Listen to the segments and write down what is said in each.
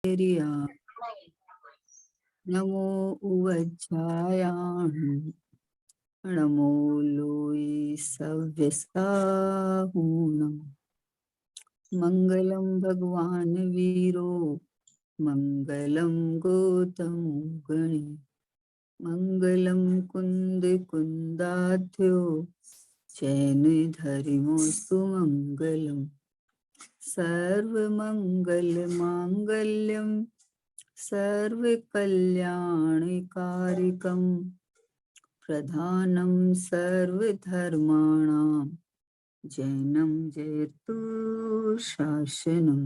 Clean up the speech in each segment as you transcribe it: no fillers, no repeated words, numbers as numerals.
नमो उवज्जायां नमो लोई सव्यसाहूनम मंगलम भगवान वीरो मंगलम गौतम गणे मंगलम कुंद कुंदाध्यो चैन धरिमोस्तु मंगलम सर्वमंगल मांगल्यम सर्वकल्याणकारिकं प्रधानं सर्वधर्माणां जैनं जयतु शासनं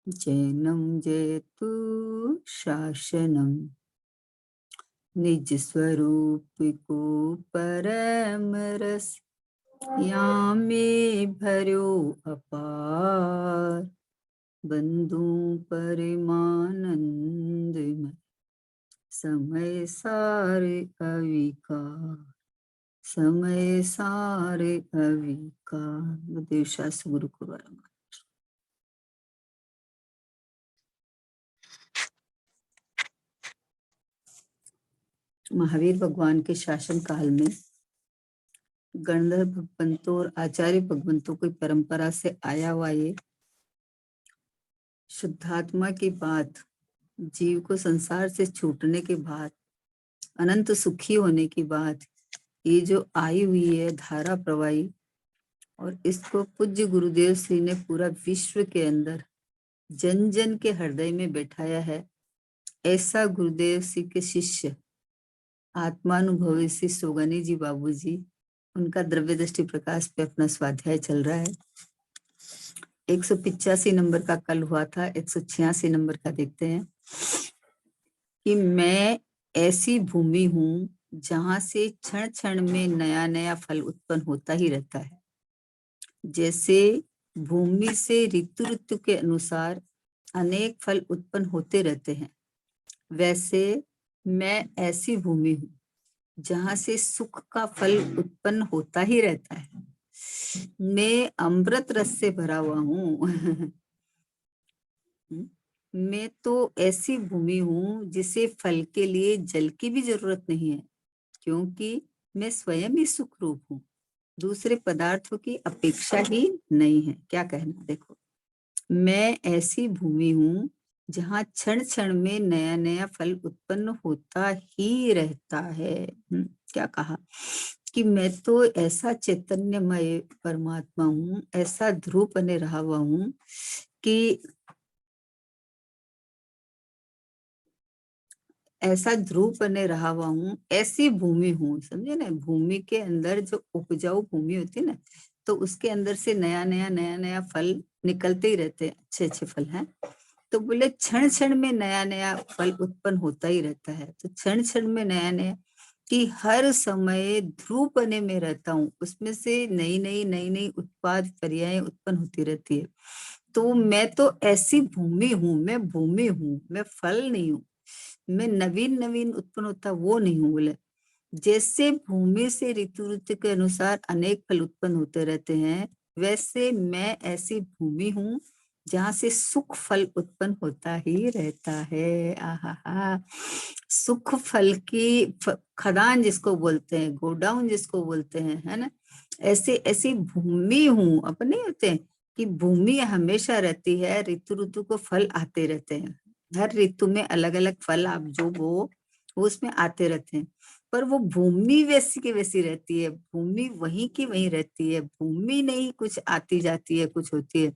जैनं जयतु शासनं निज स्वरूप को परम रस यामे भर्यो अपार बंधु परिमानंदमय समय सारे अविकार समय सारे अविकार देवशास्त्र गुरु को वरम। महावीर भगवान के शासन काल में गणधर भगवंतों और आचार्य भगवंतों की परंपरा से आया हुआ ये शुद्धात्मा की बात जीव को संसार से छूटने के बाद अनंत सुखी होने की बात ये जो आई हुई है धारा प्रवाही और इसको पूज्य गुरुदेव श्री ने पूरा विश्व के अंदर जन जन के हृदय में बैठाया है। ऐसा गुरुदेव श्री के शिष्य आत्मानुभवी श्री सोगानी जी बाबू जी उनका द्रव्य दृष्टि प्रकाश पे अपना स्वाध्याय चल रहा है। 185 नंबर का कल हुआ था, 186 नंबर का देखते हैं कि मैं ऐसी भूमि हूं जहां से क्षण क्षण में नया नया फल उत्पन्न होता ही रहता है। जैसे भूमि से ऋतु ऋतु के अनुसार अनेक फल उत्पन्न होते रहते हैं, वैसे मैं ऐसी भूमि हूं जहां से सुख का फल उत्पन्न होता ही रहता है। मैं अमृत रस से भरा हुआ हूं। मैं तो ऐसी भूमि हूं जिसे फल के लिए जल की भी जरूरत नहीं है, क्योंकि मैं स्वयं ही सुख रूप हूं, दूसरे पदार्थों की अपेक्षा ही नहीं है। क्या कहना, देखो, मैं ऐसी भूमि हूं जहां क्षण क्षण में नया नया फल उत्पन्न होता ही रहता है। क्या कहा कि मैं तो ऐसा चैतन्यमय परमात्मा हूं, ऐसा ध्रुव बने रहा हुआ हूं कि ऐसा ध्रुव बने रहा हुआ हूँ, ऐसी भूमि हूँ, समझे ना। भूमि के अंदर जो उपजाऊ भूमि होती है ना, तो उसके अंदर से नया नया फल निकलते ही रहते हैं, अच्छे अच्छे फल हैं। तो बोले क्षण क्षण में नया नया फल उत्पन्न होता ही रहता है। तो क्षण क्षण में नया नया कि हर समय ध्रुव बने में रहता हूँ, उसमें से नई नई उत्पाद पर्याय उत्पन्न होती रहती है। तो मैं तो ऐसी भूमि हूँ, मैं भूमि हूँ, मैं फल नहीं हूँ, मैं नवीन नवीन उत्पन्न होता वो नहीं हूँ। बोले जैसे भूमि से ऋतु ऋतु के अनुसार अनेक फल उत्पन्न होते रहते हैं, वैसे मैं ऐसी भूमि हूँ जहाँ से सुख फल उत्पन्न होता ही रहता है। आहा, सुख फल की खदान जिसको बोलते हैं, गोडाउन जिसको बोलते हैं, है ना। ऐसे ऐसी भूमि हूँ, अपने होते हैं कि भूमि हमेशा रहती है, ऋतु ऋतु को फल आते रहते हैं। हर ऋतु में अलग अलग फल आप जो वो उसमें आते रहते हैं, पर वो भूमि वैसी की वैसी रहती है, भूमि वहीं की वहीं रहती है, भूमि नहीं कुछ आती जाती है, कुछ होती है।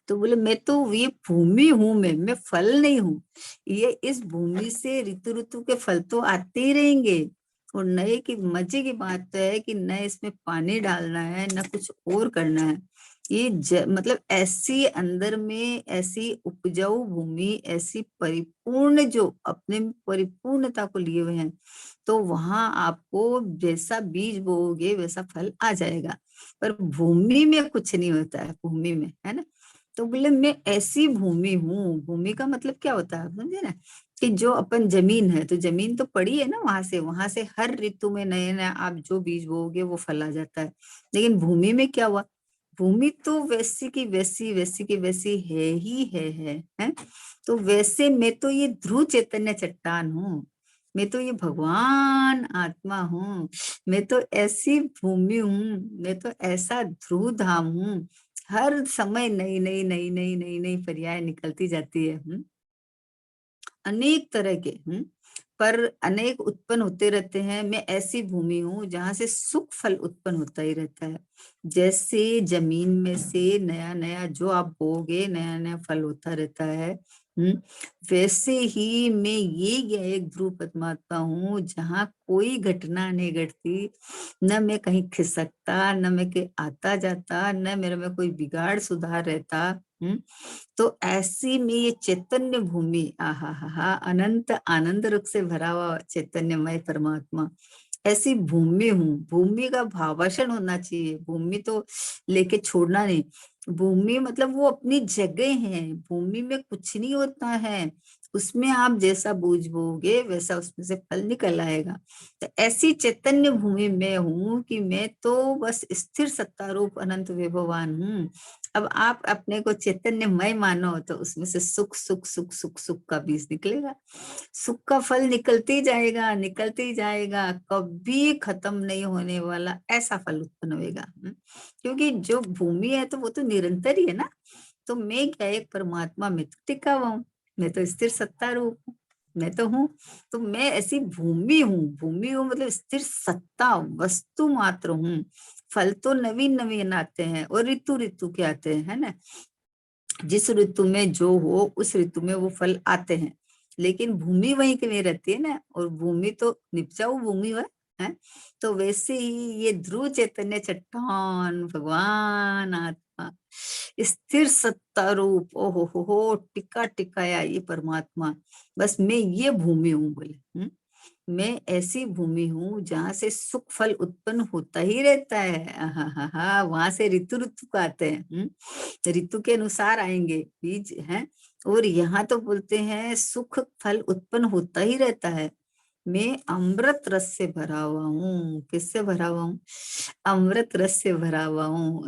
तो बोले मैं तो ये भूमि हूं, मैं फल नहीं हूँ। ये इस भूमि से ऋतु ऋतु के फल तो आते ही रहेंगे, और नए की मजे की बात तो है कि न इसमें पानी डालना है न कुछ और करना है। ये मतलब ऐसी अंदर में ऐसी उपजाऊ भूमि, ऐसी परिपूर्ण जो अपने परिपूर्णता को लिए हुए हैं, तो वहां आपको जैसा बीज बोओगे वैसा फल आ जाएगा। पर भूमि में कुछ नहीं होता है, भूमि में, है ना। तो बोले मैं ऐसी भूमि हूँ। भूमि का मतलब क्या होता है, समझे ना, कि जो अपन जमीन है, तो जमीन तो पड़ी है ना, वहां से हर ऋतु में नए नए आप जो बीज बोओगे वो फल आ जाता है। लेकिन भूमि में क्या हुआ, भूमि तो वैसी की वैसी, वैसी की वैसी है ही है? तो वैसे मैं तो ये ध्रुव चैतन्य चट्टान हूँ, मैं तो ये भगवान आत्मा हूँ, मैं तो ऐसी भूमि हूँ, मैं तो ऐसा ध्रुव धाम हूँ। हर समय नई नई नई नई नई नई पर्याय निकलती जाती है। अनेक तरह के पर अनेक उत्पन्न होते रहते हैं। मैं ऐसी भूमि हूँ जहाँ से सुख फल उत्पन्न होता ही रहता है। जैसे जमीन में से नया नया जो आप बोगे, नया नया फल होता रहता है। वैसे ही मैं ये एक ध्रुव परमात्मा हूँ जहाँ कोई घटना नहीं घटती, न मैं कहीं खिसकता, न मैं कहीं आता जाता, न मेरे में कोई बिगाड़ सुधार रहता। तो ऐसी में ये चैतन्य भूमि, आहा हा हा, अनंत आनंद रूप से भरा हुआ चैतन्यमय परमात्मा, ऐसी भूमि हूँ। भूमि का भावाषण होना चाहिए, भूमि तो लेके छोड़ना नहीं। भूमि मतलब वो अपनी जगह है, भूमि में कुछ नहीं होता है, उसमें आप जैसा बीज बोगे वैसा उसमें से फल निकल आएगा। तो ऐसी चैतन्य भूमि में हूँ कि मैं तो बस स्थिर सत्ता रूप अनंत विभवान हूँ। अब आप अपने को चैतन्यमय मानो तो उसमें से सुख सुख सुख सुख सुख का बीज निकलेगा, सुख का फल निकलते ही जाएगा, निकलते ही जाएगा, कभी खत्म नहीं होने वाला ऐसा फल उत्पन्न होगा। क्योंकि जो भूमि है तो वो तो निरंतर ही है ना। तो मैं क्या, एक परमात्मा में तो टिका हुआ हूँ, मैं तो स्थिर सत्ता रूप हूँ, मैं तो हूँ। तो मैं ऐसी भूमि हूँ, भूमि हूँ मतलब स्थिर सत्ता वस्तु मात्र हूँ। फल तो नवीन नवीन आते हैं और ऋतु ऋतु के आते हैं, है ना। जिस ऋतु में जो हो उस ऋतु में वो फल आते हैं, लेकिन भूमि वहीं की वहीं रहती है ना, और भूमि तो निपजाऊ भूमि है। तो वैसे ही ये ध्रुव चैतन्य चट्टान भगवान आत्मा स्थिर सत्ता रूप, ओहो हो टिका टिकाया ये परमात्मा, बस मैं ये भूमि हूँ बोले। मैं ऐसी भूमि हूँ जहाँ से सुख फल उत्पन्न होता ही रहता है। हा वहां से ऋतु ऋतु का आते हैं, ऋतु के अनुसार आएंगे बीज हैं। और यहाँ तो बोलते हैं सुख फल उत्पन्न होता ही रहता है। मैं अमृत रस से भरा हुआ हूँ। किससे भरा हुआ हूँ? अमृत रस से भरा हुआ हूँ।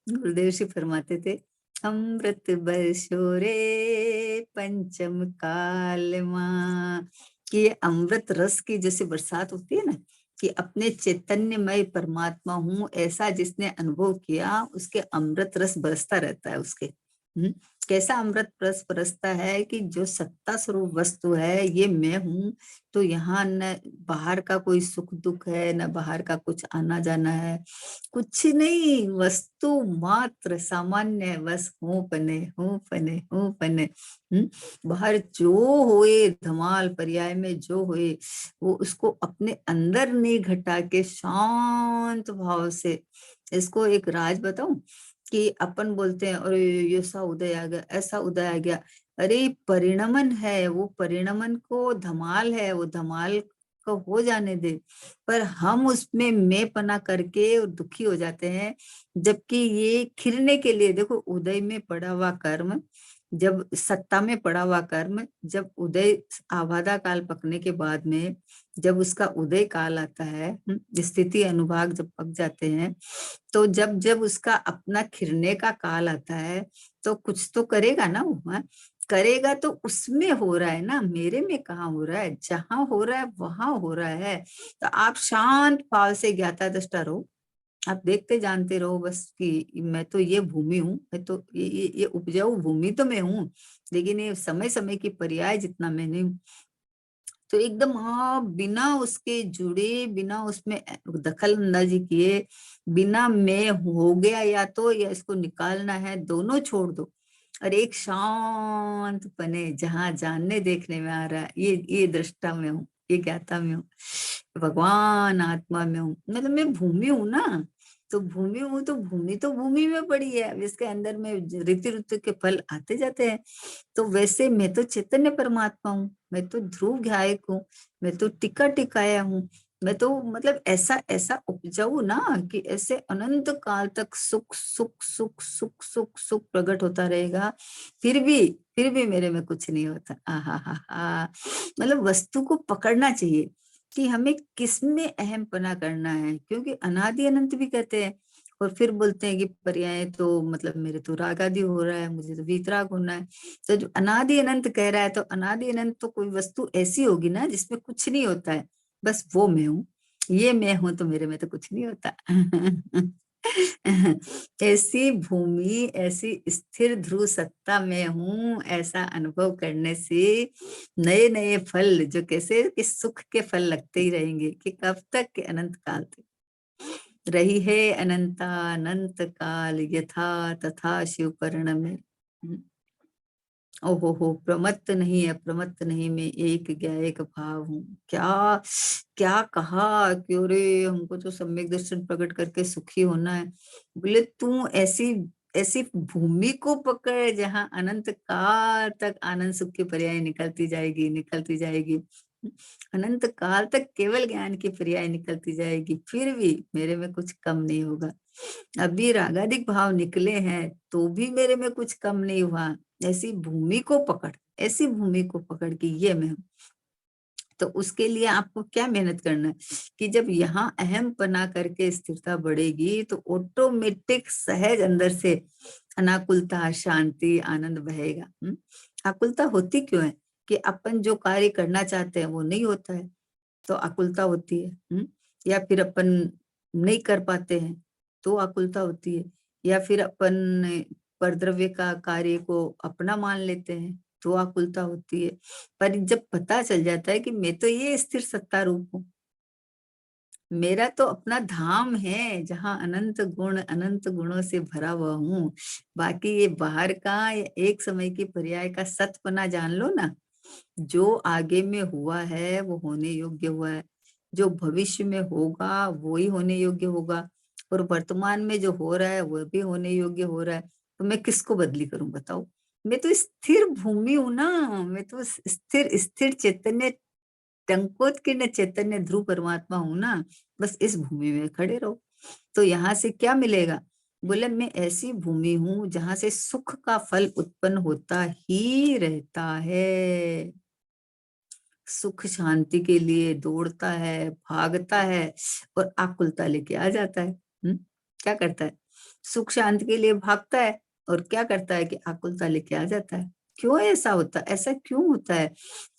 गुरुदेव जी फरमाते थे, अमृत बरसो रे पंचम काल माँ। कि ये अमृत रस की जैसे बरसात होती है ना, कि अपने चैतन्यमय परमात्मा हूँ ऐसा जिसने अनुभव किया उसके अमृत रस बरसता रहता है उसके। कैसा अमृत रस बरसता है कि जो सत्ता स्वरूप वस्तु है ये मैं हूँ। तो यहाँ न बाहर का कोई सुख दुख है, न बाहर का कुछ आना जाना है, कुछ नहीं, वस्तु मात्र सामान्य, बस हूँ पने हूँ पने हूँ पने। बाहर जो होए धमाल पर्याय में जो होए, वो उसको अपने अंदर नहीं घटा के शांत भाव से। इसको एक राज बताऊं कि अपन बोलते हैं अरे ऐसा उदय आ गया, ऐसा उदय आ गया। अरे परिणमन है, वो परिणमन को धमाल है, वो धमाल को हो जाने दे। पर हम उसमें मैं पना करके और दुखी हो जाते हैं। जबकि ये खिलने के लिए देखो, उदय में पड़ा हुआ कर्म, जब सत्ता में पड़ा हुआ कर्म, जब उदय आबादा काल पकने के बाद में जब उसका उदय काल आता है, स्थिति अनुभाग जब पक जाते हैं, तो जब जब उसका अपना खिलने का काल आता है तो कुछ तो करेगा ना वो। करेगा तो उसमें हो रहा है ना, मेरे में कहाँ हो रहा है? जहां हो रहा है वहां हो रहा है। तो आप शांत भाव से ज्ञाता दृष्टा रहो, आप देखते जानते रहो बस कि मैं तो ये भूमि हूँ, मैं तो ये उपजाऊ भूमि तो मैं हूँ, लेकिन ये समय समय की पर्याय जितना मैं नहीं हूँ। तो एकदम हाँ, बिना उसके जुड़े, बिना उसमें दखल अंदाजी किए, बिना मैं हो गया या तो या इसको निकालना है, दोनों छोड़ दो। और एक शांत पने जहाँ जानने देखने में आ रहा है, ये दृष्टा में हूँ, ये ज्ञाता में हूँ, भगवान आत्मा में हूँ, मतलब मैं भूमि हूँ ना। तो भूमि हूँ तो भूमि तो भूमि में पड़ी है, अब इसके अंदर में ऋतु ऋतु के फल आते जाते हैं। तो वैसे मैं तो चैतन्य परमात्मा हूँ, मैं तो ध्रुव गायक हूँ, मैं तो टिका टिकाया हूँ, मैं तो मतलब ऐसा ऐसा उपजाऊ ना कि ऐसे अनंत काल तक सुख सुख सुख सुख सुख सुख प्रकट होता रहेगा। फिर भी मेरे में कुछ नहीं होता। आहा हा हा, मतलब वस्तु को पकड़ना चाहिए कि हमें किस में अहम पना करना है, क्योंकि अनादि अनंत भी कहते हैं और फिर बोलते हैं कि पर्याय तो मतलब मेरे तो राग आदि हो रहा है, मुझे तो वीतराग होना है। तो जो अनादि अनंत कह रहा है, तो अनादि अनंत तो कोई वस्तु ऐसी होगी ना जिसमें कुछ नहीं होता है, बस वो मैं हूँ, ये मैं हूं, तो मेरे में तो कुछ नहीं होता। ऐसी भूमि, ऐसी स्थिर ध्रुव सत्ता में हूं, ऐसा अनुभव करने से नए नए फल, जो कैसे कि सुख के फल लगते ही रहेंगे, कि कब तक, के अनंत काल तक। रही है अनंता अनंत काल यथा तथा शिव पर्ण में। ओहो हो, प्रमत्त नहीं है, प्रमत्त नहीं, मैं एक गया एक भाव हूँ। क्या क्या कहा, क्यों रे, हमको तो सम्यक दर्शन प्रकट करके सुखी होना है। बोले तू ऐसी ऐसी भूमि को पकड़ जहाँ अनंत काल तक आनंद सुख की पर्याय निकलती जाएगी, निकलती जाएगी। अनंत काल तक केवल ज्ञान की पर्याय निकलती जाएगी, फिर भी मेरे में कुछ कम नहीं होगा। अभी रागादिक भाव निकले हैं तो भी मेरे में कुछ कम नहीं हुआ। ऐसी भूमि को पकड़, ऐसी भूमि को पकड़ के ये मैं हूं। तो उसके लिए आपको क्या मेहनत करना है कि जब यहाँ अहम पना करके स्थिरता बढ़ेगी तो ऑटोमेटिक सहज अंदर से अनाकुलता, शांति, आनंद बहेगा। आकुलता होती क्यों है कि अपन जो कार्य करना चाहते हैं वो नहीं होता है, तो आकुलता होती है। या फिर अपन नहीं कर पाते हैं तो आकुलता होती है, या फिर अपन परद्रव्य का कार्य को अपना मान लेते हैं तो आकुलता होती है। पर जब पता चल जाता है कि मैं तो ये स्थिर सत्ता रूप हूँ, मेरा तो अपना धाम है जहाँ अनंत गुण, अनंत गुणों से भरा हुआ हूँ, बाकी ये बाहर का एक समय की पर्याय का सतपना जान लो ना। जो आगे में हुआ है वो होने योग्य हुआ है, जो भविष्य में होगा वो ही होने योग्य होगा, और वर्तमान में जो हो रहा है वो भी होने योग्य हो रहा है। तो मैं किसको बदली करूं बताओ? मैं तो स्थिर भूमि हूं ना, मैं तो स्थिर स्थिर चैतन्य, टंकोत्कीर्ण चैतन्य ध्रुव परमात्मा हूं ना। बस इस भूमि में खड़े रहो। तो यहाँ से क्या मिलेगा? बोले मैं ऐसी भूमि हूं जहां से सुख का फल उत्पन्न होता ही रहता है, सुख शांति के लिए दौड़ता है, भागता है, और आकुलता लेके आ जाता है। क्या करता है? सुख शांति के लिए भागता है, और क्या करता है कि आकुलता लेके आ जाता है। क्यों ऐसा होता है? ऐसा क्यों होता है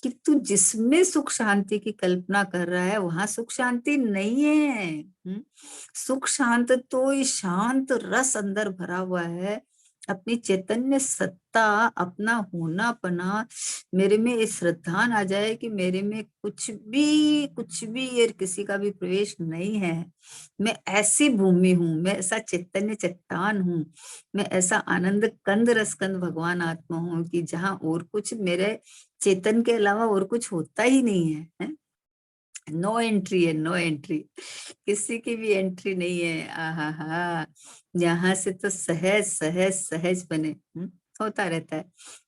कि तू जिसमें सुख शांति की कल्पना कर रहा है वहां सुख शांति नहीं है। सुख शांत तो ये शांत रस अंदर भरा हुआ है, अपनी चैतन्य सत्ता, अपना होना पना। मेरे में ये श्रद्धान आ जाए कि मेरे में कुछ भी ये किसी का भी प्रवेश नहीं है। मैं ऐसी भूमि हूँ, मैं ऐसा चैतन्य चट्टान हूँ, मैं ऐसा आनंद कंद रसकंद भगवान आत्मा हूँ कि जहाँ और कुछ मेरे चेतन के अलावा और कुछ होता ही नहीं है। नो एंट्री है, नो एंट्री, किसी की भी एंट्री नहीं है। आहा हा, यहाँ से तो सहज सहज सहज बने होता रहता है।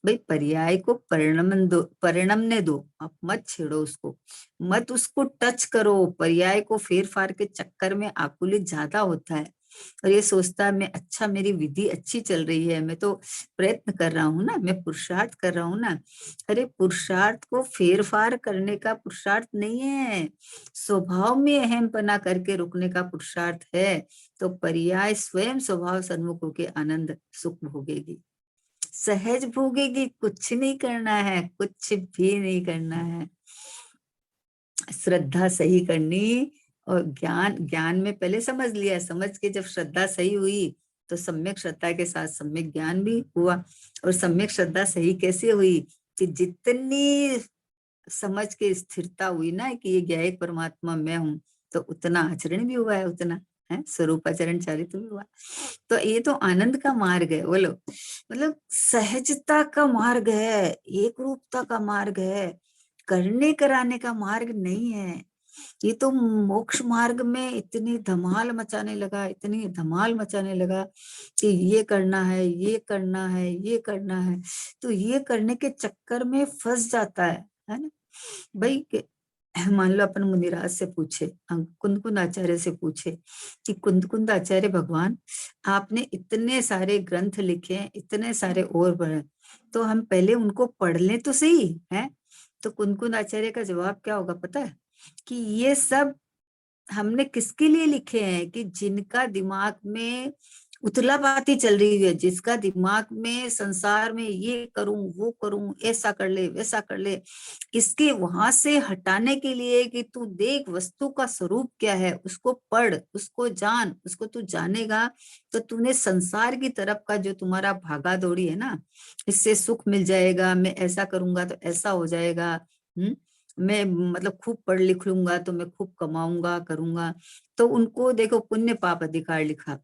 भाई पर्याय को परिणमन दो, परिणमने दो, आप मत छेड़ो उसको, मत उसको टच करो। पर्याय को फेर फार के चक्कर में आकुलित ज्यादा होता है, और ये सोचता है मैं अच्छा, मेरी विधि अच्छी चल रही है, मैं तो प्रयत्न कर रहा हूँ ना, मैं पुरुषार्थ कर रहा हूँ ना। अरे पुरुषार्थ को फेर फार करने का पुरुषार्थ नहीं है, स्वभाव में अहम पना करके रुकने का पुरुषार्थ है। तो पर्याय स्वयं स्वभाव सन्मुख होके आनंद सुख भोगेगी, सहज भोगेगी। कुछ नहीं करना है, कुछ भी नहीं करना है, श्रद्धा सही करनी। और ज्ञान, ज्ञान में पहले समझ लिया, समझ के जब श्रद्धा सही हुई तो सम्यक श्रद्धा के साथ सम्यक ज्ञान भी हुआ। और सम्यक श्रद्धा सही कैसे हुई कि जितनी समझ के स्थिरता हुई ना कि ये ज्ञायक परमात्मा मैं हूं, तो उतना आचरण भी हुआ है, उतना है स्वरूपाचरण चारित भी हुआ। तो ये तो आनंद का मार्ग है, बोलो, मतलब सहजता का मार्ग है, एक रूपता का मार्ग है, करने कराने का मार्ग नहीं है। ये तो मोक्ष मार्ग में इतनी धमाल मचाने लगा, इतनी धमाल मचाने लगा कि ये करना है, ये करना है, ये करना है। तो ये करने के चक्कर में फंस जाता है ना भाई। मान लो अपन मुनिराज से पूछे, कुंद कुंद आचार्य से पूछे कि कुंद कुंद आचार्य भगवान, आपने इतने सारे ग्रंथ लिखे हैं, इतने सारे और पढ़े, तो हम पहले उनको पढ़ लें तो सही है। तो कुंद कुंद आचार्य का जवाब क्या होगा पता है? कि ये सब हमने किसके लिए लिखे हैं कि जिनका दिमाग में उथलापाती चल रही है, जिसका दिमाग में संसार में ये करूं वो करूं, ऐसा कर ले वैसा कर ले, इसके वहां से हटाने के लिए कि तू देख वस्तु का स्वरूप क्या है, उसको पढ़, उसको जान, उसको तू जानेगा तो तूने संसार की तरफ का जो तुम्हारा भागा दौड़ी है ना, इससे सुख मिल जाएगा, मैं ऐसा करूंगा तो ऐसा हो जाएगा, मैं मतलब खूब पढ़ लिख लूंगा तो मैं खूब कमाऊंगा करूंगा। तो उनको देखो पुण्य पाप अधिकार लिखा,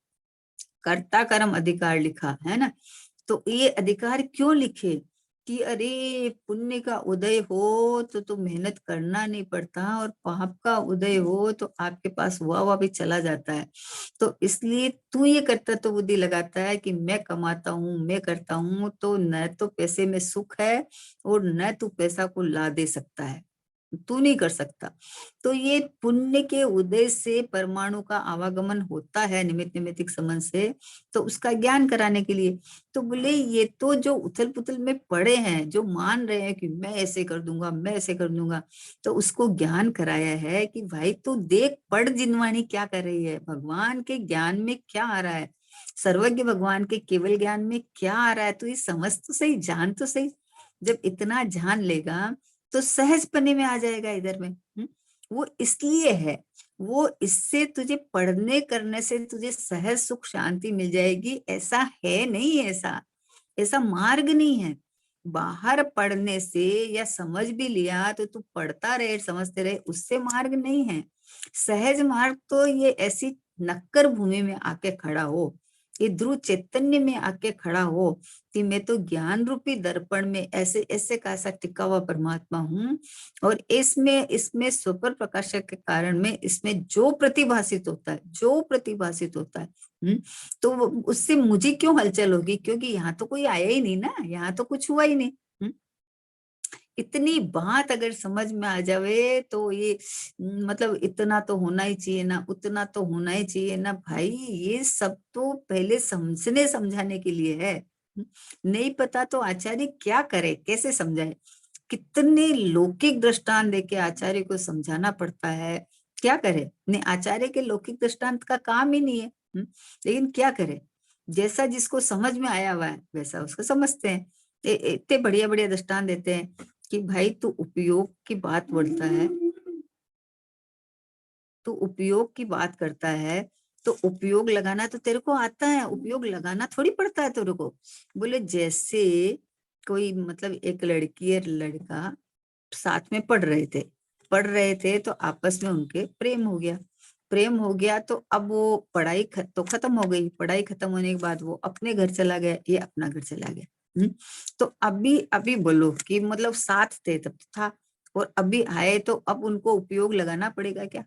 कर्ता कर्म अधिकार लिखा है ना। तो ये अधिकार क्यों लिखे कि अरे पुण्य का उदय हो तो मेहनत करना नहीं पड़ता, और पाप का उदय हो तो आपके पास हुआ भी चला जाता है। तो इसलिए तू ये करता तो बुद्धि लगाता है कि मैं कमाता हूँ, मैं करता हूँ, तो न तो पैसे में सुख है और न तू पैसा को ला दे सकता है, तू नहीं कर सकता। तो ये पुण्य के उदय से परमाणु का आवागमन होता है निमित्त निमित्तिक संबंध से, तो उसका ज्ञान कराने के लिए। तो बोले ये तो जो उथल पुथल में पड़े हैं, जो मान रहे हैं कि मैं ऐसे कर दूंगा, मैं ऐसे कर दूंगा, तो उसको ज्ञान कराया है कि भाई तू देख, पढ़ जिनवाणी क्या कर रही है, भगवान के ज्ञान में क्या आ रहा है, सर्वज्ञ भगवान के केवल ज्ञान में क्या आ रहा है, तो ये समझ तो सही, जान तो सही। जब इतना जान लेगा तो सहज पने में आ जाएगा इधर में। वो इसलिए है, वो इससे तुझे पढ़ने करने से तुझे सहज सुख शांति मिल जाएगी, ऐसा है नहीं, ऐसा ऐसा मार्ग नहीं है। बाहर पढ़ने से या समझ भी लिया तो तू पढ़ता रहे समझते रहे, उससे मार्ग नहीं है। सहज मार्ग तो ये ऐसी नक्कर भूमि में आके खड़ा हो, ये ध्रुव चैतन्य में आके खड़ा हो कि मैं तो ज्ञान रूपी दर्पण में ऐसे ऐसे का ऐसा टिका हुआ परमात्मा हूँ, और इसमें इसमें स्वपर प्रकाशक के कारण में इसमें जो प्रतिभासित होता है, जो प्रतिभासित होता है, तो उससे मुझे क्यों हलचल होगी, क्योंकि यहाँ तो कोई आया ही नहीं ना, यहाँ तो कुछ हुआ ही नहीं। इतनी बात अगर समझ में आ जावे तो ये मतलब इतना तो होना ही चाहिए ना, उतना तो होना ही चाहिए ना भाई, ये सब तो पहले समझने समझाने के लिए है। नहीं पता तो आचार्य क्या करे, कैसे समझाए, कितने लौकिक दृष्टांत देके आचार्य को समझाना पड़ता है, क्या करे। नहीं, आचार्य के लौकिक दृष्टांत का काम ही नहीं है। लेकिन क्या करे, जैसा जिसको समझ में आया हुआ है वैसा उसको समझते हैं। इतने बढ़िया बढ़िया दृष्टांत देते हैं कि भाई तू उपयोग की बात बोलता है, तू उपयोग की बात करता है, तो उपयोग लगाना तो तेरे को आता है, उपयोग लगाना थोड़ी पड़ता है तेरे को। बोले जैसे कोई मतलब एक लड़की और लड़का साथ में पढ़ रहे थे तो आपस में उनके प्रेम हो गया, प्रेम हो गया तो अब वो पढ़ाई तो खत्म हो गई, पढ़ाई खत्म होने के बाद वो अपने घर चला गया, ये अपना घर चला गया। तो अभी अभी बोलो कि मतलब साथ थे तब तो था, और अभी आए तो अब उनको उपयोग लगाना पड़ेगा क्या?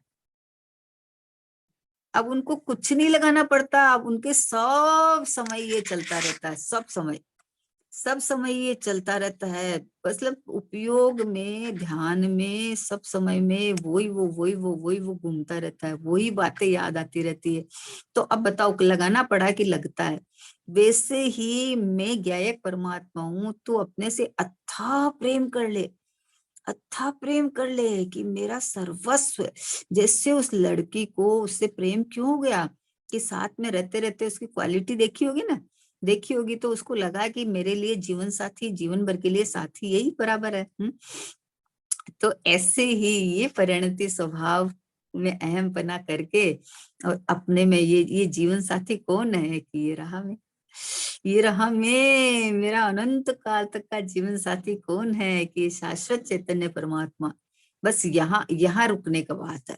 अब उनको कुछ नहीं लगाना पड़ता, अब उनके सब समय ये चलता रहता है, सब समय ये चलता रहता है, मतलब उपयोग में, ध्यान में, सब समय में वही वो घूमता रहता है, वही बातें याद आती रहती है। तो अब बताओ लगाना पड़ा कि लगता है? वैसे ही मैं ज्ञायक परमात्मा हूं, तू अपने से अथाह प्रेम कर ले, अथाह प्रेम कर ले कि मेरा सर्वस्व। जैसे उस लड़की को उससे प्रेम क्यों हो गया कि साथ में रहते रहते उसकी क्वालिटी देखी होगी ना, देखी होगी तो उसको लगा कि मेरे लिए जीवन साथी, जीवन भर के लिए साथी यही बराबर है। तो ऐसे ही ये परिणति स्वभाव में अहमपना करके और अपने में ये जीवन साथी कौन है कि ये रहा मैं, मेरा अनंत काल तक का जीवन साथी कौन है कि शाश्वत चैतन्य परमात्मा। बस यहाँ यहाँ रुकने का बात है,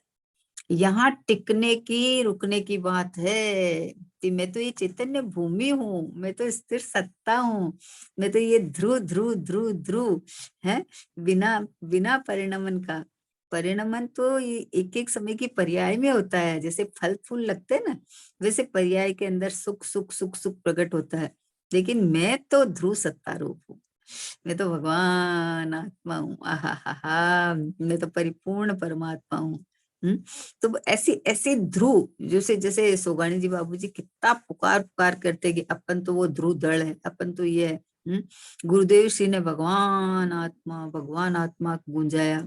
यहाँ टिकने की रुकने की बात है कि मैं तो ये चैतन्य भूमि हूँ, मैं तो स्थिर सत्ता हूँ, मैं तो ये ध्रुव ध्रुव ध्रुव ध्रुव है, बिना बिना परिणमन का। परिणमन तो ये एक एक समय की पर्याय में होता है, जैसे फल फूल लगते हैं ना, वैसे पर्याय के अंदर सुख सुख सुख सुख प्रकट होता है। लेकिन मैं तो ध्रुव सत्ता रूप हूँ, मैं तो भगवान आत्मा हूँ, आहा हा हा, मैं तो परिपूर्ण परमात्मा हूँ। हम्म तो ऐसी ऐसी ध्रुव, जैसे जैसे सोगानी जी बाबू जी कितना पुकार पुकार करते कि अपन तो वो ध्रुव दल है, अपन तो ये है। गुरुदेव श्री ने भगवान आत्मा गूंजाया।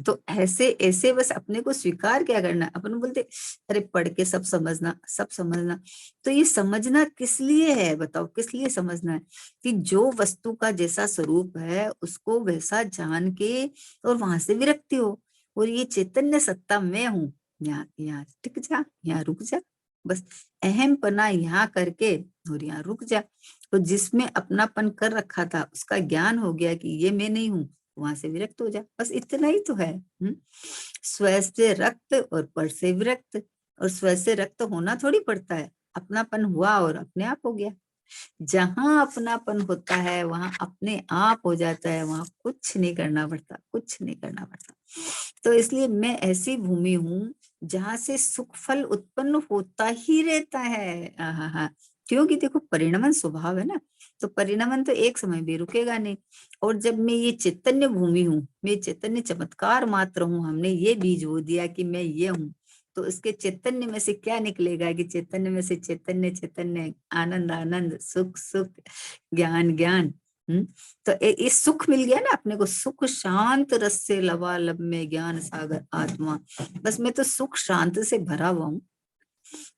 तो ऐसे ऐसे बस अपने को स्वीकार क्या करना है। अपन बोलते अरे पढ़ के सब समझना, सब समझना। तो ये समझना किस लिए है बताओ, किस लिए समझना है? कि जो वस्तु का जैसा स्वरूप है उसको वैसा जान के और वहां से विरक्ति हो। और ये चैतन्य सत्ता मैं हूँ, यहाँ यहाँ टिक जा, यहाँ रुक जा, बस अहम पना यहाँ करके और यहाँ रुक जा। तो जिसमें अपनापन कर रखा था उसका ज्ञान हो गया कि ये मैं नहीं हूँ, वहां से विरक्त हो जा, बस इतना ही तो है। स्व से रक्त और पर से विरक्त। और स्व से रक्त होना थोड़ी पड़ता है, अपनापन हुआ और अपने आप हो गया। जहां अपनापन होता है वहां अपने आप हो जाता है, वहां कुछ नहीं करना पड़ता, कुछ नहीं करना पड़ता। तो इसलिए मैं ऐसी भूमि हूँ जहां से सुख फल उत्पन्न होता ही रहता है। हाँ, क्योंकि देखो परिणमन स्वभाव है ना, तो परिणमन तो एक समय भी रुकेगा नहीं। और जब मैं ये चैतन्य भूमि हूँ, मैं चैतन्य चमत्कार मात्र हूँ, हमने ये बीज बो दिया कि मैं ये हूँ, तो इसके चैतन्य में से क्या निकलेगा? कि चैतन्य में से चैतन्य चैतन्य, आनंद आनंद, सुख सुख, ज्ञान ज्ञान। हम्म तो इस सुख मिल गया ना अपने को, सुख शांत रस से लबालब में ज्ञान सागर आत्मा। बस मैं तो सुख शांत से भरा हुआ हूँ,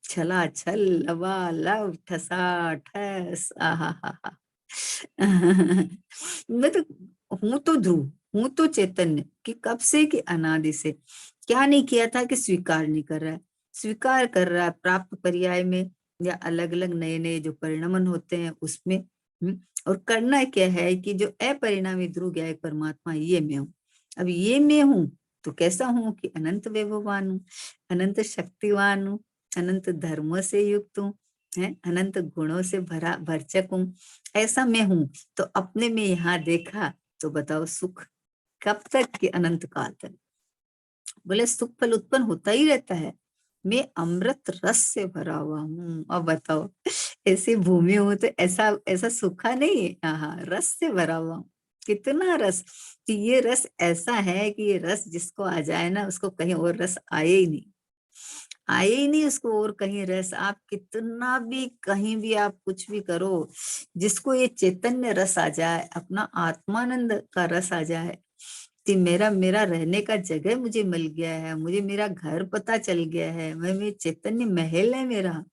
छला छल लबालब ठसा ठस, आहा हा हा। मैं तो हूं तो ध्रुव, हूं तो चैतन्य कि कब से, कि अनादि से। क्या नहीं किया था कि स्वीकार नहीं कर रहा है, स्वीकार कर रहा है प्राप्त पर्याय में या अलग अलग नए नए जो परिणमन होते हैं उसमें। और करना क्या है कि जो अपरिणामी ध्रुव ज्ञायक परमात्मा ये मैं हूँ। अब ये मैं हूँ तो कैसा हूँ? कि अनंत वैभवान हूँ, अनंत शक्तिवान हूँ, अनंत धर्मों से युक्त हूँ, है अनंत गुणों से भरा भरचक हूँ, ऐसा मैं हूँ। तो अपने में यहाँ देखा तो बताओ सुख कब तक? कि अनंत काल तक। बोले सुख फल उत्पन्न होता ही रहता है, मैं अमृत रस से भरा हुआ हूँ। अब बताओ ऐसी भूमि हूँ तो ऐसा ऐसा सूखा नहीं है, हाँ रस से भरा हुआ हूँ। कितना रस, कि ये रस ऐसा है कि ये रस जिसको आ जाए ना उसको कहीं और रस आए ही नहीं, आए ही नहीं उसको और कहीं रस। आप कितना भी कहीं भी आप कुछ भी करो, जिसको ये चैतन्य रस आ जाए, अपना आत्मानंद का रस आ जाए कि मेरा मेरा रहने का जगह मुझे मिल गया है, मुझे मेरा घर पता चल गया है, मैं चैतन्य महल है मेरा,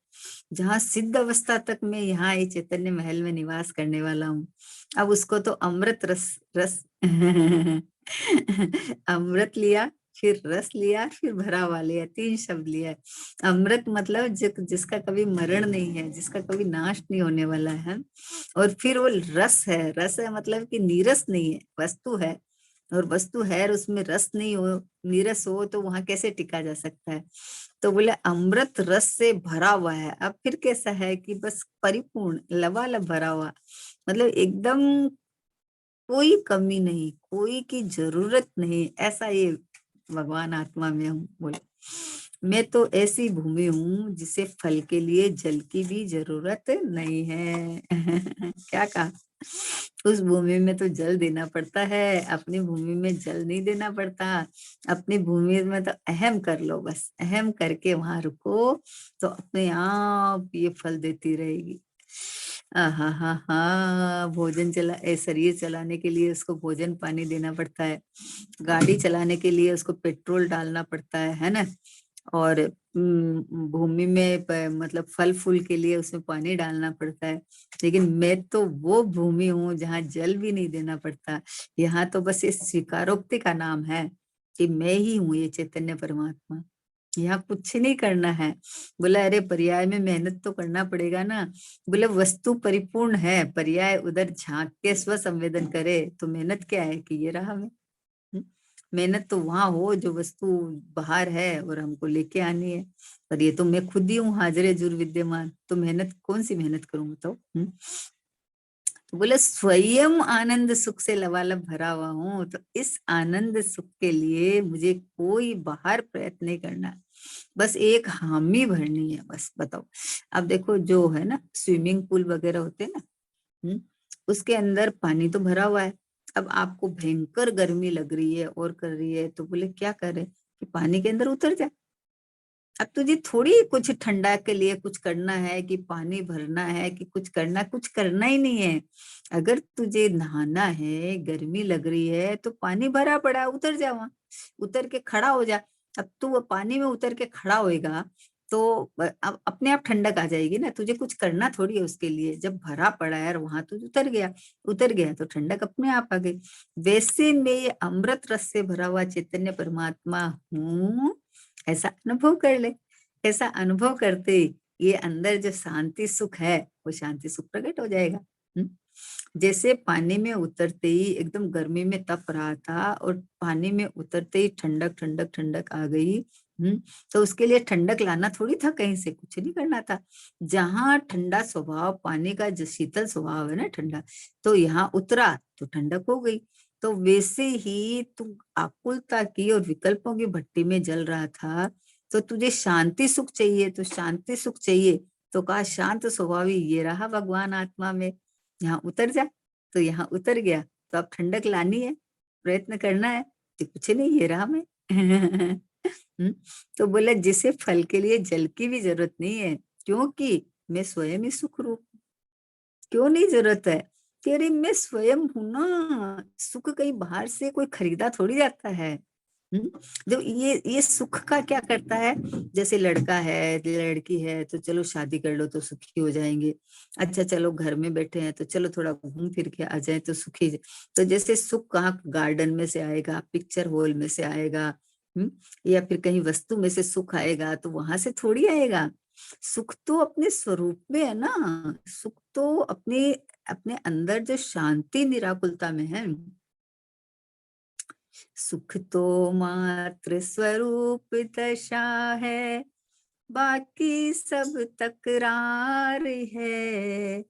जहाँ सिद्ध अवस्था तक मैं यहाँ ये चैतन्य महल में निवास करने वाला हूँ। अब उसको तो अमृत रस रस अमृत लिया, फिर रस लिया, फिर भरा हुआ लिया, तीन शब्द लिया है। अमृत मतलब जिसका कभी मरण नहीं है, जिसका कभी नाश नहीं होने वाला है। और फिर वो रस है, रस है मतलब कि नीरस नहीं है, वस्तु है। और वस्तु है और उसमें रस नहीं हो, नीरस हो, तो वहां कैसे टिका जा सकता है? तो बोले अमृत रस से भरा हुआ है। अब फिर कैसा है? कि बस परिपूर्ण लबालब भरा हुआ, मतलब एकदम कोई कमी नहीं, कोई की जरूरत नहीं, ऐसा ये भगवान आत्मा में हूँ। बोले मैं तो ऐसी भूमि हूँ जिसे फल के लिए जल की भी जरूरत नहीं है। क्या कहा? उस भूमि में तो जल देना पड़ता है, अपनी भूमि में जल नहीं देना पड़ता। अपनी भूमि में तो अहम कर लो, बस अहम करके वहां रुको, तो अपने आप ये फल देती रहेगी। हाँ हाँ हाँ, भोजन शरीर चलाने के लिए उसको भोजन पानी देना पड़ता है, गाड़ी चलाने के लिए उसको पेट्रोल डालना पड़ता है ना। और भूमि में मतलब फल फूल के लिए उसमें पानी डालना पड़ता है। लेकिन मैं तो वो भूमि हूँ जहाँ जल भी नहीं देना पड़ता। यहाँ तो बस इस स्वीकारोक्ति का नाम है कि मैं ही हूँ ये चैतन्य परमात्मा, यहाँ कुछ नहीं करना है। बोला अरे पर्याय में मेहनत तो करना पड़ेगा ना। बोले वस्तु परिपूर्ण है, पर्याय उधर झांक के स्व संवेदन करे, तो मेहनत क्या है? कि ये रहा मैं। हम्म, मेहनत तो वहां हो जो वस्तु बाहर है और हमको लेके आनी है। पर ये तो मैं खुद ही हूँ हाजिर जुर विद्यमान, तो मेहनत कौन सी मेहनत करूं बताओ? तो बोले स्वयं आनंद सुख से लबालब भरा हुआ हूँ, तो इस आनंद सुख के लिए मुझे कोई बाहर प्रयत्न नहीं करना, बस एक हामी भरनी है, बस बताओ। अब देखो जो है ना स्विमिंग पूल वगैरह होते हैं ना, उसके अंदर पानी तो भरा हुआ है। अब आपको भयंकर गर्मी लग रही है और कर रही है, तो बोले क्या करे? कि पानी के अंदर उतर जा, अब तुझे थोड़ी कुछ ठंडा के लिए कुछ करना है कि पानी भरना है कि कुछ करना ही नहीं है। अगर तुझे नहाना है, गर्मी लग रही है तो पानी भरा पड़ा है, उतर जा वहां, उतर के खड़ा हो जा। अब तू वो पानी में उतर के खड़ा होएगा तो अब अपने आप ठंडक आ जाएगी ना, तुझे कुछ करना थोड़ी है उसके लिए। जब भरा पड़ा है और वहां तू उतर गया तो ठंडक अपने आप आ गई। वैसे मैं ये अमृत रस से भरा हुआ चैतन्य परमात्मा हूँ, ऐसा अनुभव कर ले। ऐसा अनुभव करते ये अंदर जो शांति सुख है वो शांति सुख प्रकट हो जाएगा। हम्म? जैसे पानी में उतरते ही एकदम गर्मी में तप रहा था और पानी में उतरते ही ठंडक ठंडक ठंडक आ गई। तो उसके लिए ठंडक लाना थोड़ी था, कहीं से कुछ नहीं करना था। जहां ठंडा स्वभाव पानी का, जो शीतल स्वभाव है ना ठंडा, तो यहाँ उतरा तो ठंडक हो गई। तो वैसे ही तू आकुलता की और विकल्पों की भट्टी में जल रहा था, तो तुझे शांति सुख चाहिए, तो शांति सुख चाहिए तो कहा शांत स्वभावी ये रहा भगवान आत्मा में, यहाँ उतर जा। तो यहाँ उतर गया तो अब ठंडक लानी है, प्रयत्न करना है, तो कुछ नहीं, ये रहा मैं। हम्म, तो बोला जिसे फल के लिए जल की भी जरूरत नहीं है, क्योंकि मैं स्वयं ही सुख रूप। क्यों नहीं जरूरत है? तेरे मैं स्वयं हूं ना। सुख कहीं बाहर से कोई खरीदा थोड़ी जाता है। हम्म? जब ये सुख का क्या करता है, जैसे लड़का है लड़की है तो चलो शादी कर लो तो सुखी हो जाएंगे। अच्छा चलो घर में बैठे हैं तो चलो थोड़ा घूम फिर के आ जाए तो सुखी। तो जैसे सुख कहाँ गार्डन में से आएगा, पिक्चर हॉल में से आएगा, या फिर कहीं वस्तु में से सुख आएगा, तो वहां से थोड़ी आएगा। सुख तो अपने स्वरूप में है ना। सुख तो अपने अपने अंदर जो शांति निराकुलता में है। सुख तो मात्र स्वरूप दशा है, बाकी सब तकरार है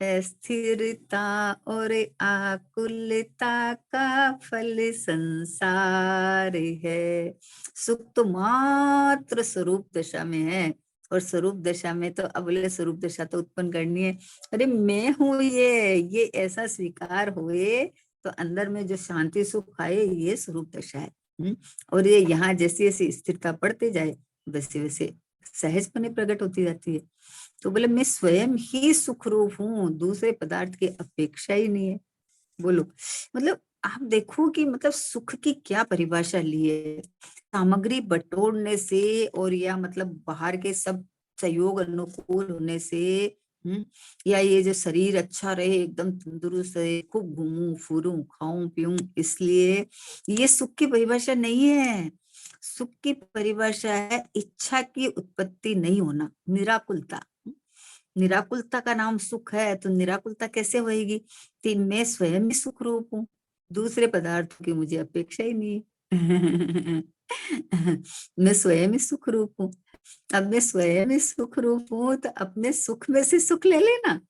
स्थिरता और आकुलता का फल संसार है। सुख तो मात्र स्वरूप दशा में है, और स्वरूप दशा में तो अबले स्वरूप दशा तो उत्पन्न करनी है। अरे मैं हूं ये ऐसा स्वीकार हुए तो अंदर में जो शांति सुख आए, ये स्वरूप दशा है। और ये यहाँ जैसी जैसी स्थिरता बढ़ते जाए वैसे वैसे सहजपने प्रकट होती जाती है। तो बोले मैं स्वयं ही सुख रूप हूँ, दूसरे पदार्थ की अपेक्षा ही नहीं है। बोलो, मतलब आप देखो कि मतलब सुख की क्या परिभाषा ली है। सामग्री बटोरने से और या मतलब बाहर के सब सहयोग अनुकूल होने से, या ये जो शरीर अच्छा रहे, एकदम तंदुरुस्त रहे, खूब घूमूं फिरूं खाऊं पीऊं, इसलिए ये सुख की परिभाषा नहीं है। सुख की परिभाषा है इच्छा की उत्पत्ति नहीं होना, निराकुलता। निराकुलता का नाम सुख है, तो निराकुलता कैसे होएगी? कि मैं स्वयं ही सुख रूप हूँ, दूसरे पदार्थों की मुझे अपेक्षा ही नहीं है। मैं स्वयं ही सुख रूप हूँ। अब मैं स्वयं ही सुख रूप हूँ तो अपने सुख में से सुख ले लेना,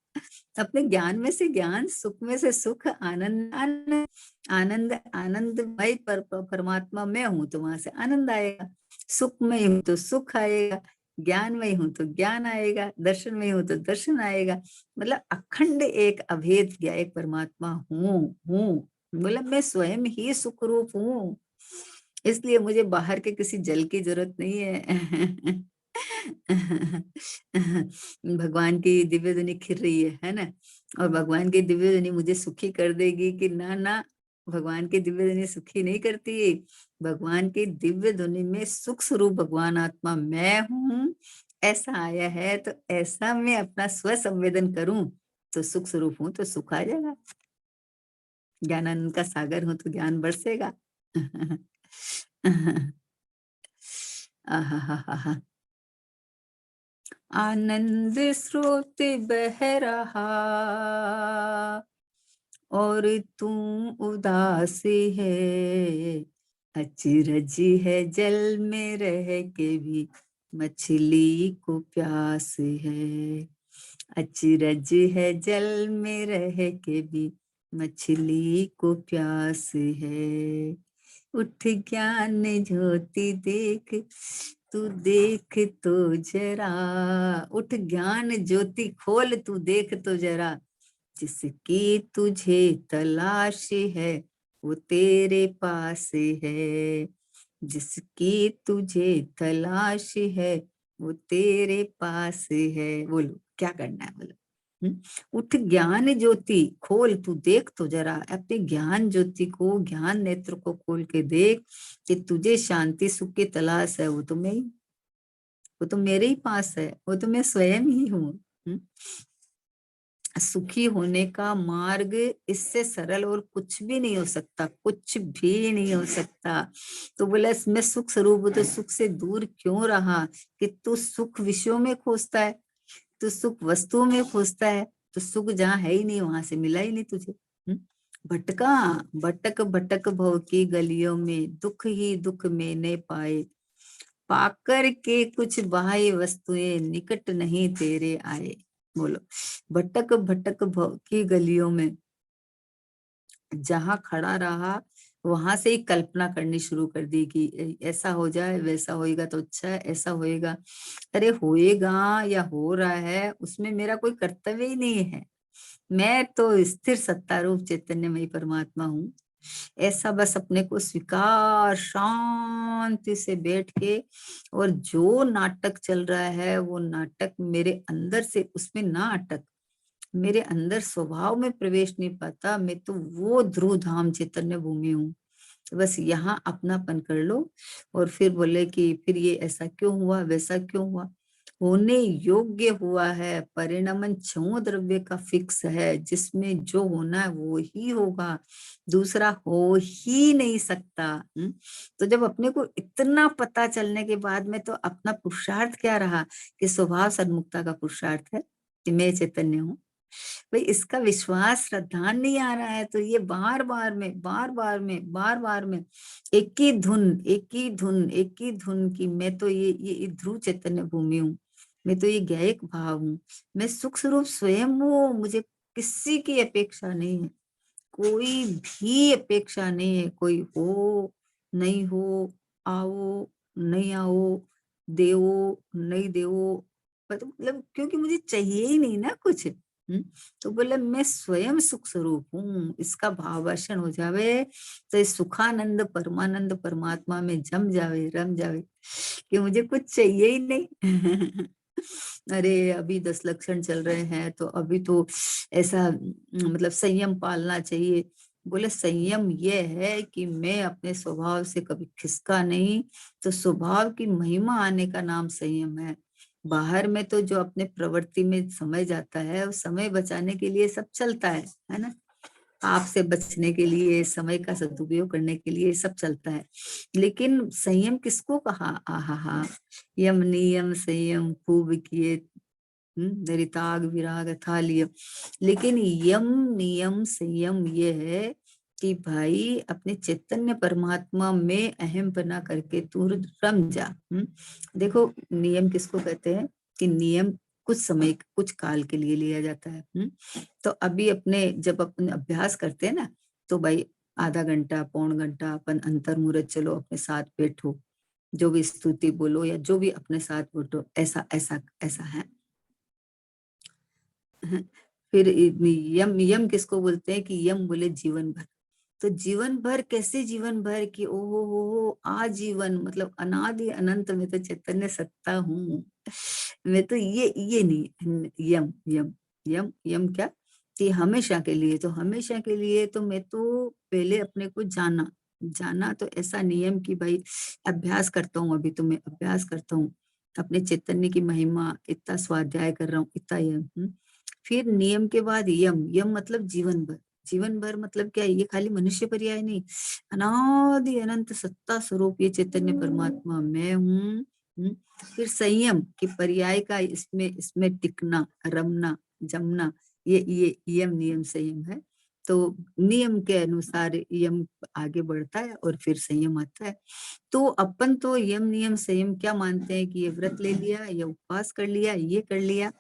अपने ज्ञान में से ज्ञान, सुख में से सुख, आनंद आनंद आनंद आनंदमय परमात्मा में हूं तो वहां से आनंद आएगा। सुख में हूं तो सुख आएगा, ज्ञान में हूं तो ज्ञान आएगा, दर्शन में हूं तो दर्शन आएगा। मतलब अखंड एक अभेद ज्ञा एक परमात्मा हूँ। मतलब मैं स्वयं ही सुख रूप हूँ, इसलिए मुझे बाहर के किसी जल की जरूरत नहीं है। भगवान की दिव्य ध्वनि खिर रही है ना, और भगवान की दिव्य ध्वनि मुझे सुखी कर देगी कि ना ना, भगवान की दिव्य ध्वनि सुखी नहीं करती। भगवान की दिव्य ध्वनि में सुख स्वरूप भगवान आत्मा मैं हूँ, ऐसा आया है, तो ऐसा मैं अपना स्व संवेदन करूं तो सुख स्वरूप हूं तो सुख आ जाएगा। ज्ञानानंद का सागर हूं तो ज्ञान बरसेगा। आहा, आनंद स्रोत बह रहा और तू उदास है, अचरज है जल में रह के भी मछली को प्यास है। अचरज है जल में रह के भी मछली को प्यास है। उठ ज्ञान ज्योति देख, तू देख तो जरा, उठ ज्ञान ज्योति खोल तू देख तो जरा, जिसकी तुझे तलाश है वो तेरे पास है। जिसकी तुझे तलाश है वो तेरे पास है। बोलो क्या करना है, बोलो। उठ ज्ञान ज्योति खोल, तू देख तो जरा अपने ज्ञान ज्योति को, ज्ञान नेत्र को खोल के देख कि तुझे शांति सुख की तलाश है, वो तो मैं ही, वो तो मेरे ही पास है, वो तो मैं स्वयं ही हूँ। सुखी होने का मार्ग इससे सरल और कुछ भी नहीं हो सकता, कुछ भी नहीं हो सकता। तो बोला मैं सुख स्वरूप हूं, तो सुख से दूर क्यों रहा? कि तू सुख विषयों में खोजता है, तू सुख वस्तुओं में खोजता है, तो सुख जहाँ है ही नहीं वहां से मिला ही नहीं तुझे। भटका भटक भटक भव की गलियों में, दुख ही दुख मैंने पाए, पाकर के कुछ बाह्य वस्तुएं निकट नहीं तेरे आए। बोलो, भटक भटक भव की गलियों में जहां खड़ा रहा, वहां से ही कल्पना करनी शुरू कर दी कि ऐसा हो जाए, वैसा होएगा तो अच्छा है, ऐसा होएगा। अरे होएगा या हो रहा है उसमें मेरा कोई कर्तव्य ही नहीं है। मैं तो स्थिर सत्ता रूप चैतन्यमय परमात्मा हूँ। ऐसा बस अपने को स्वीकार, शांति से बैठ के, और जो नाटक चल रहा है वो नाटक मेरे अंदर से उसमें ना अटक, मेरे अंदर स्वभाव में प्रवेश नहीं पाता। मैं तो वो ध्रुव धाम चैतन्य भूमि हूँ। बस यहाँ अपनापन कर लो। और फिर बोले कि फिर ये ऐसा क्यों हुआ, वैसा क्यों हुआ? होने योग्य हुआ है, परिणमन छो द्रव्य का फिक्स है, जिसमें जो होना है वो ही होगा, दूसरा हो ही नहीं सकता। तो जब अपने को इतना पता चलने के बाद में तो अपना पुरुषार्थ क्या रहा? कि स्वभाव सन्मुक्ता का पुरुषार्थ है कि मैं चैतन्य हूँ। भाई इसका विश्वास श्रद्धा नहीं आ रहा है, तो ये बार बार में बार बार में एक ही धुन, एक ही धुन, एक ही धुन की मैं तो ये ध्रुव चैतन्य भूमि हूँ, मैं तो ये ज्ञायक भाव हूँ, मैं सुख स्वरूप स्वयं हूँ, मुझे किसी की अपेक्षा नहीं है, कोई भी अपेक्षा नहीं है। कोई हो नहीं हो, आओ नहीं आओ, देवो नहीं देवो, मतलब क्योंकि मुझे चाहिए ही नहीं ना कुछ। तो बोले मैं स्वयं सुख स्वरूप हूँ, इसका भावार्षण हो जावे तो इस सुखानंद परमानंद परमात्मा में जम जावे, रम जावे कि मुझे कुछ चाहिए ही नहीं। अरे अभी 10 लक्षण चल रहे हैं तो अभी तो ऐसा मतलब संयम पालना चाहिए। बोले संयम ये है कि मैं अपने स्वभाव से कभी खिसका नहीं, तो स्वभाव की महिमा आने का नाम संयम है। बाहर में तो जो अपने प्रवृत्ति में समय जाता है, वो समय बचाने के लिए सब चलता है ना, आपसे बचने के लिए, समय का सदुपयोग करने के लिए सब चलता है। लेकिन संयम किसको कहा? आहा हा, यम नियम संयम खूब किए, रिताग विराग था लियम। लेकिन यम नियम संयम ये है कि भाई अपने चैतन्य परमात्मा में अहम बना करके तू रम जा। देखो नियम किसको कहते हैं? कि नियम कुछ समय, कुछ काल के लिए लिया जाता है। तो अभी अपने जब अपन अभ्यास करते हैं ना, तो भाई आधा घंटा पौन घंटा अपन अंतर मुहूर्त चलो अपने साथ बैठो, जो भी स्तुति बोलो या जो भी अपने साथ बैठो, ऐसा ऐसा ऐसा है। फिर यम, यम किसको बोलते हैं? कि यम बोले जीवन भर। तो जीवन भर कैसे? जीवन भर की ओहो हो आजीवन, मतलब अनादि अनंत में तो चैतन्य सत्ता हूँ मैं। तो ये नहीं, यम यम यम यम क्या? कि हमेशा के लिए, तो हमेशा के लिए तो मैं तो पहले अपने को जाना, जाना तो ऐसा नियम कि भाई अभ्यास करता हूँ, अभी तो मैं अभ्यास करता हूँ अपने चैतन्य की महिमा, इतना स्वाध्याय कर रहा हूँ, इतना यम। फिर नियम के बाद यम, यम मतलब जीवन भर। जीवन भर मतलब क्या है? ये खाली मनुष्य पर्याय नहीं, अनादि अनंत सत्ता स्वरूप ये चैतन्य परमात्मा मैं हूँ। फिर संयम की पर्याय का इसमें इसमें टिकना, रमना, जमना, ये यम नियम संयम है। तो नियम के अनुसार यम आगे बढ़ता है और फिर संयम आता है। तो अपन तो यम नियम संयम क्या मानते हैं? कि ये व्रत ले लिया, या उपवास कर लिया, ये कर लिया।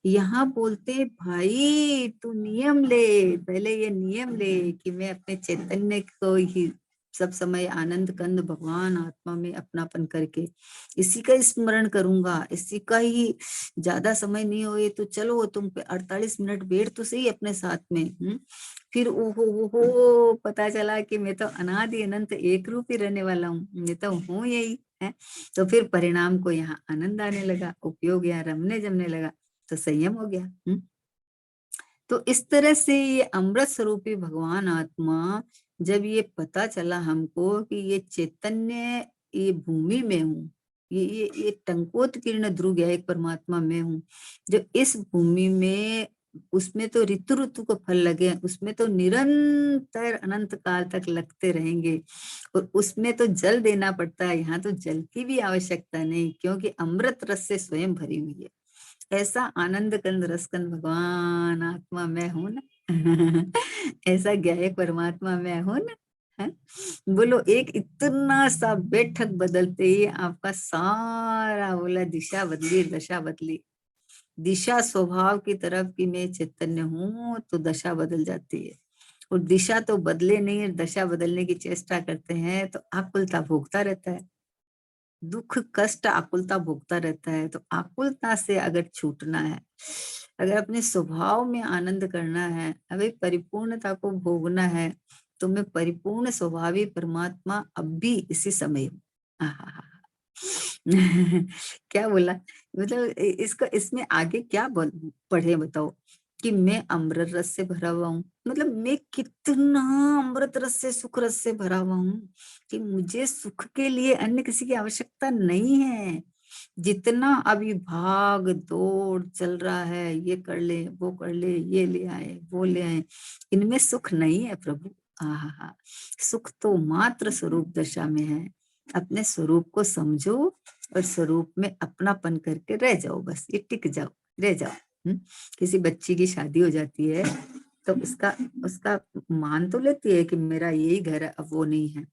यहाँ बोलते भाई तू नियम ले, पहले ये नियम ले कि मैं अपने चैतन्य को ही सब समय आनंद कंद भगवान आत्मा में अपनापन करके इसी का स्मरण करूंगा, इसी का ही ज्यादा समय नहीं होए तो चलो तुम 48 मिनट बैठ तो सही अपने साथ में। फिर ओहो पता चला कि मैं तो अनादि अनंत एक रूप ही रहने वाला हूँ, मैं तो हूँ यही है। तो फिर परिणाम को यहाँ आनंद आने लगा, उपयोग यहाँ रमने जमने लगा, तो संयम हो गया। तो इस तरह से ये अमृत स्वरूपी भगवान आत्मा, जब ये पता चला हमको कि ये चैतन्य, ये भूमि में हूँ, ये टंकोत्कीर्ण ध्रुव एक परमात्मा में हूँ, जो इस भूमि में, उसमें तो ऋतु ऋतु को फल लगे, उसमें तो निरंतर अनंत काल तक लगते रहेंगे, और उसमें तो जल देना पड़ता है, यहाँ तो जल की भी आवश्यकता नहीं, क्योंकि अमृत रस से स्वयं भरी हुई है। ऐसा आनंद कंद रसकंद भगवान आत्मा मैं हूं ना। ऐसा ज्ञायक परमात्मा मैं हूं ना। है? बोलो एक इतना सा बैठक बदलते ही आपका सारा बोला दिशा बदली, दशा बदली। दिशा स्वभाव की तरफ कि मैं चैतन्य हूँ तो दशा बदल जाती है, और दिशा तो बदले नहीं, दशा बदलने की चेष्टा करते हैं तो आकुलता भोगता रहता है, दुख कष्ट आकुलता भोगता रहता है। तो आकुलता से अगर छूटना है, अगर अपने स्वभाव में आनंद करना है, अगर परिपूर्णता को भोगना है, तो मैं परिपूर्ण स्वभावी परमात्मा अब भी इसी समय हूँ। आहा क्या बोला, मतलब इसका इसमें आगे क्या पढ़े बताओ, कि मैं अमृत रस से भरा हुआ हूँ, मतलब मैं कितना अमृत रस से सुख रस से भरा हुआ हूँ कि मुझे सुख के लिए अन्य किसी की आवश्यकता नहीं है। जितना अभी भाग दौड़ चल रहा है, ये कर ले वो कर ले, ये ले आए वो ले आए, इनमें सुख नहीं है प्रभु। आहा, सुख तो मात्र स्वरूप दशा में है। अपने स्वरूप को समझो और स्वरूप में अपनापन करके रह जाओ, बस ये टिक जाओ, रह जाओ। किसी बच्ची की शादी हो जाती है तो उसका उसका मान तो लेती है कि मेरा यही घर है, अब वो नहीं है।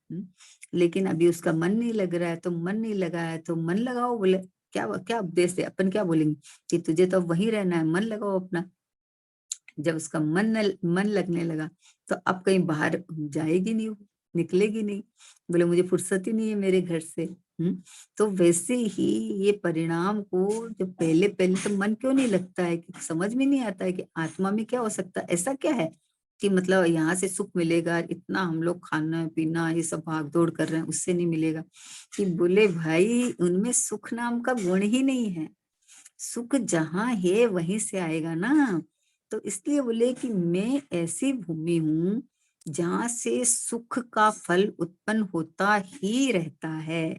लेकिन अभी उसका मन नहीं लग रहा है, तो मन नहीं लगा है तो मन लगाओ, बोले क्या क्या उपदेश है, अपन क्या बोलेंगे कि तुझे तो वहीं रहना है, मन लगाओ अपना। जब उसका मन लगने लगा तो अब कहीं बाहर जाएगी नहीं, निकलेगी नहीं, बोले मुझे फुर्सत ही नहीं है मेरे घर से। तो वैसे ही ये परिणाम को, जो पहले पहले तो मन क्यों नहीं लगता है, कि समझ में नहीं आता है कि आत्मा में क्या हो सकता है, ऐसा क्या है कि मतलब यहाँ से सुख मिलेगा, इतना हम लोग खाना पीना ये सब भाग दौड़ कर रहे हैं उससे नहीं मिलेगा। कि बोले भाई उनमें सुख नाम का गुण ही नहीं है, सुख जहाँ है वहीं से आएगा ना। तो इसलिए बोले कि मैं ऐसी भूमि हूँ जहाँ से सुख का फल उत्पन्न होता ही रहता है।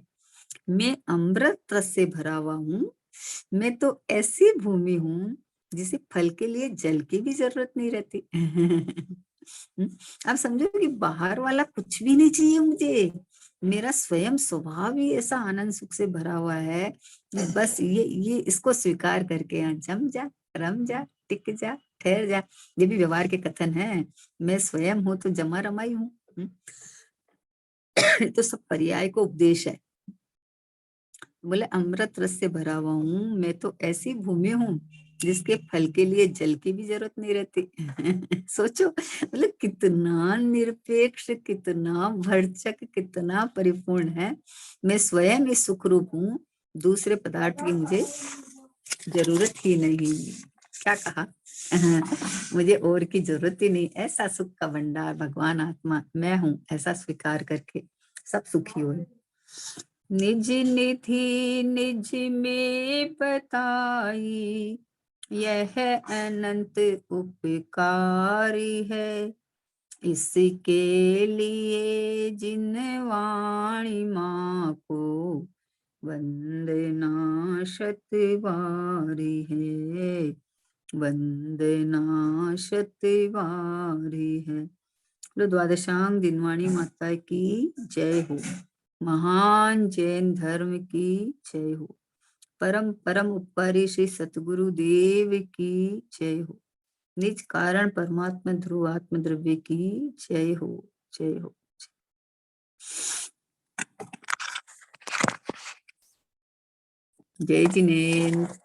मैं अमृत रस से भरा हुआ हूँ। मैं तो ऐसी भूमि हूँ जिसे फल के लिए जल की भी जरूरत नहीं रहती। अब समझो कि बाहर वाला कुछ भी नहीं चाहिए मुझे, मेरा स्वयं स्वभाव ही ऐसा आनंद सुख से भरा हुआ है कि बस ये इसको स्वीकार करके यहाँ जम जा, रम जा, टिक जा, ठहर जा। ये भी व्यवहार के कथन है, मैं स्वयं हूँ तो जमा रमाई हूँ। तो सब पर्याय को उपदेश है। बोले अमृत रस से भरा हुआ हूँ, मैं तो ऐसी भूमि हूँ जिसके फल के लिए जल की भी जरूरत नहीं रहती। सोचो मतलब कितना निरपेक्ष, कितना भरचक, कितना परिपूर्ण है। मैं स्वयं ही सुख रूप हूँ, दूसरे पदार्थ की मुझे जरूरत ही नहीं। क्या कहा? मुझे और की जरूरत ही नहीं, ऐसा सुख का भंडार भगवान आत्मा मैं हूँ, ऐसा स्वीकार करके सब सुखी हो। निज निधि निज में बताई, यह अनंत उपकारी है। इसके लिए जिन वाणी माँ को वंदना शत बारी है, वंदना शत बारी है। तो द्वादशांग दिनवाणी माता की जय हो, महान जैन धर्म की जय हो, परम परम उपकारी श्री सतगुरु देव की जय हो, निज कारण परमात्मा ध्रुव आत्म द्रव्य की जय हो, जय हो। जय जिनेन्द्र।